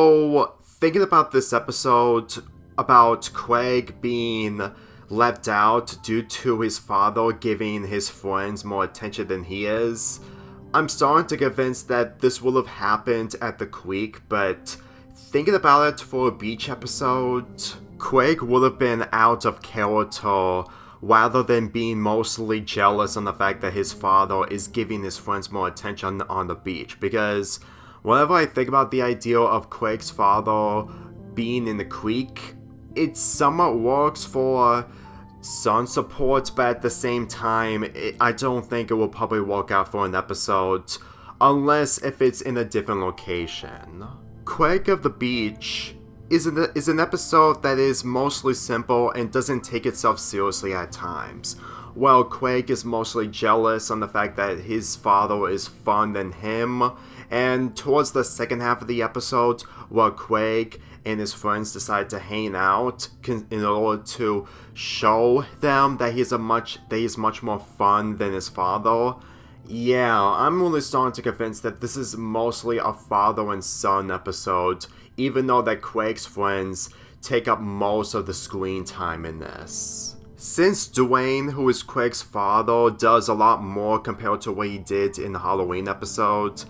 So, thinking about this episode, about Craig being left out due to his father giving his friends more attention than he is, I'm starting to convinced that this will have happened at the creek, but thinking about it for a beach episode, Craig would have been out of character rather than being mostly jealous on the fact that his father is giving his friends more attention on the beach, because whenever I think about the idea of Craig's father being in the creek, it somewhat works for son support, but at the same time, I don't think it will probably work out for an episode, unless if it's in a different location. Craig of the Beach is an episode that is mostly simple and doesn't take itself seriously at times. While Craig is mostly jealous on the fact that his father is fun than him, and towards the second half of the episode, while Craig and his friends decide to hang out in order to show them that he's much more fun than his father. Yeah, I'm really starting to convince that this is mostly a father and son episode, even though that Craig's friends take up most of the screen time in this. Since Dwayne, who is Craig's father, does a lot more compared to what he did in the Halloween episode,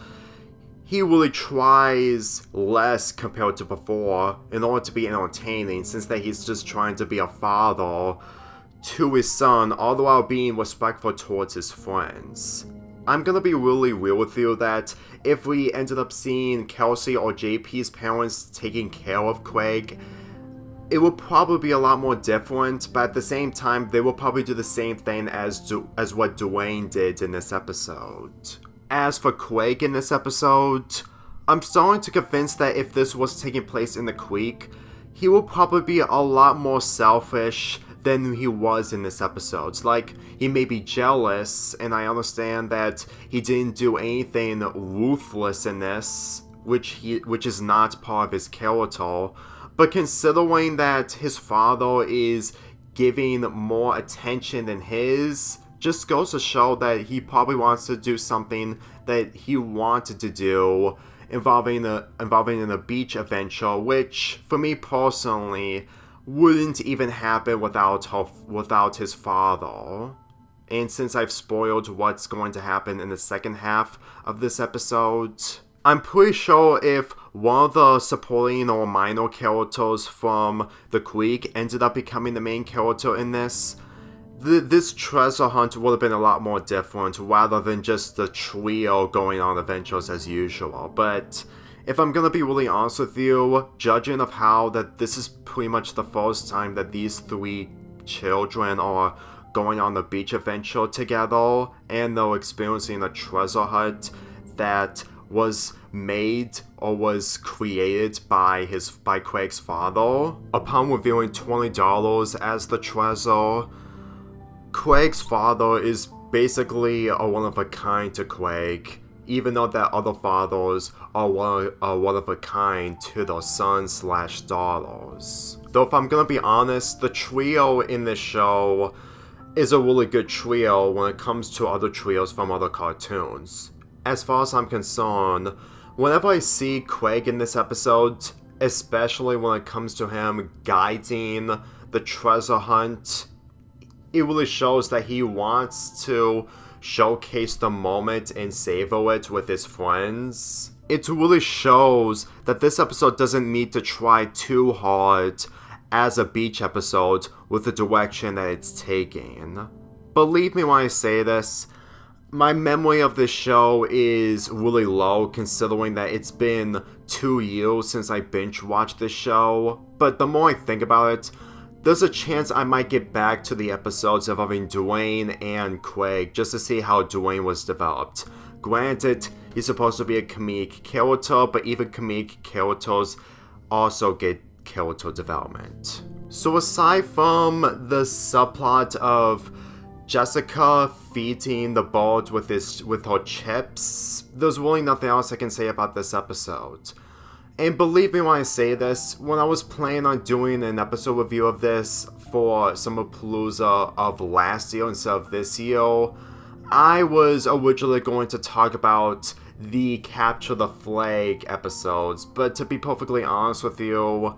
he really tries less compared to before in order to be entertaining, since that he's just trying to be a father to his son, all the while being respectful towards his friends. I'm gonna be really real with you that if we ended up seeing Kelsey or JP's parents taking care of Craig, it would probably be a lot more different, but at the same time, they will probably do the same thing as what Dwayne did in this episode. As for Craig in this episode, I'm starting to convince that if this was taking place in the creek, he will probably be a lot more selfish than he was in this episode. Like, he may be jealous, and I understand that he didn't do anything ruthless in this, which is not part of his character, but considering that his father is giving more attention than his, just goes to show that he probably wants to do something that he wanted to do involving a beach adventure, which, for me personally, wouldn't even happen without his father. And since I've spoiled what's going to happen in the second half of this episode, I'm pretty sure if one of the supporting or minor characters from the creek ended up becoming the main character in this, this treasure hunt would have been a lot more different rather than just the trio going on adventures as usual. But if I'm gonna be really honest with you, judging of how that this is pretty much the first time that these three children are going on the beach adventure together, and they're experiencing a treasure hunt that was made or was created by Craig's father. Upon revealing $20 as the treasure, Craig's father is basically a one-of-a-kind to Craig, even though that other fathers are one-of-a-kind to their sons/daughters. Though if I'm gonna be honest, the trio in this show is a really good trio when it comes to other trios from other cartoons. As far as I'm concerned, whenever I see Craig in this episode, especially when it comes to him guiding the treasure hunt, it really shows that he wants to showcase the moment and savor it with his friends. It really shows that this episode doesn't need to try too hard as a beach episode with the direction that it's taking. Believe me when I say this, my memory of this show is really low considering that it's been 2 years since I binge watched this show, but the more I think about it, there's a chance I might get back to the episodes involving Dwayne and Craig just to see how Dwayne was developed. Granted, he's supposed to be a comedic character, but even comedic characters also get character development. So aside from the subplot of Jessica feeding the bird with her chips, there's really nothing else I can say about this episode. And believe me when I say this, when I was planning on doing an episode review of this for Summerpalooza of last year instead of this year, I was originally going to talk about the Capture the Flag episodes, but to be perfectly honest with you,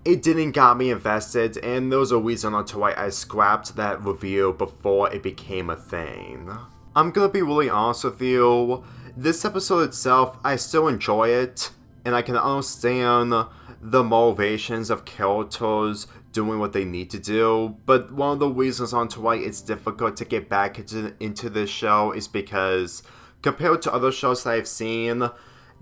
it didn't got me invested, and there was a reason onto why I scrapped that review before it became a thing. I'm gonna be really honest with you, this episode itself, I still enjoy it, and I can understand the motivations of characters doing what they need to do, but one of the reasons onto why it's difficult to get back into this show is because, compared to other shows that I've seen,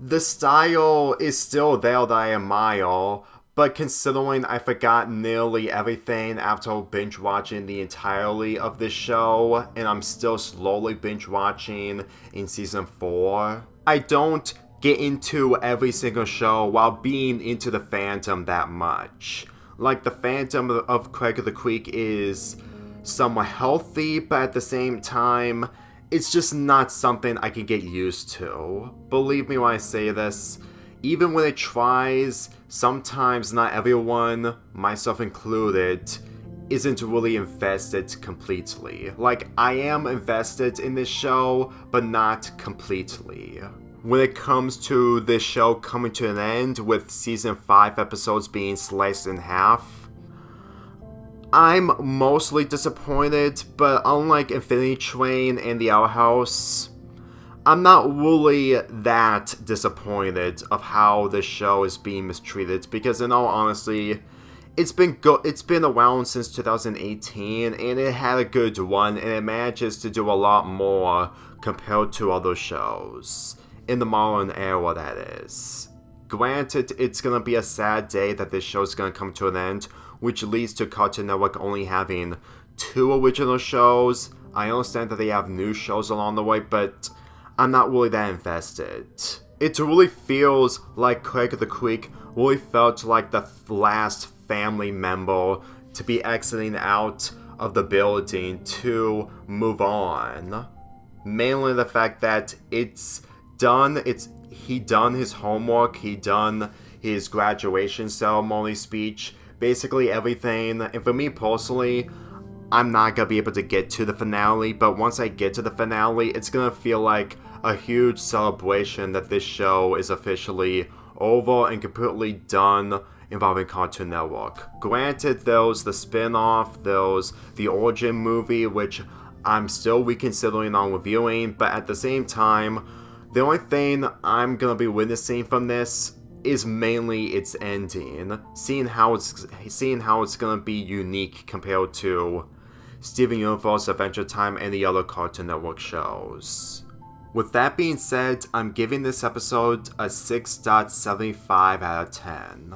the style is still there that I admire, but considering I forgot nearly everything after binge watching the entirety of this show, and I'm still slowly binge watching in season 4, I don't get into every single show while being into the fandom that much. Like, the fandom of Craig of the Creek is somewhat healthy, but at the same time, it's just not something I can get used to. Believe me when I say this, even when it tries, sometimes not everyone, myself included, isn't really invested completely. Like, I am invested in this show, but not completely. When it comes to this show coming to an end, with season 5 episodes being sliced in half, I'm mostly disappointed, but unlike Infinity Train and The Owl House, I'm not really that disappointed of how this show is being mistreated, because in all honesty, it's been around since 2018, and it had a good run, and it manages to do a lot more compared to other shows. In the modern era, that is. Granted, it's gonna be a sad day that this show is gonna come to an end, which leads to Cartoon Network only having 2 original shows. I understand that they have new shows along the way, but I'm not really that invested. It really feels like Craig of the Creek really felt like the last family member to be exiting out of the building to move on. Mainly the fact that he done his homework, he done his graduation ceremony speech, basically everything, and for me personally, I'm not gonna be able to get to the finale, but once I get to the finale, it's gonna feel like a huge celebration that this show is officially over and completely done involving Cartoon Network. Granted, there's the spin-off, there's the origin movie, which I'm still reconsidering on reviewing, but at the same time, the only thing I'm gonna be witnessing from this is mainly its ending, seeing how it's gonna be unique compared to Steven Universe, Adventure Time, and the other Cartoon Network shows. With that being said, I'm giving this episode a 6.75 out of 10.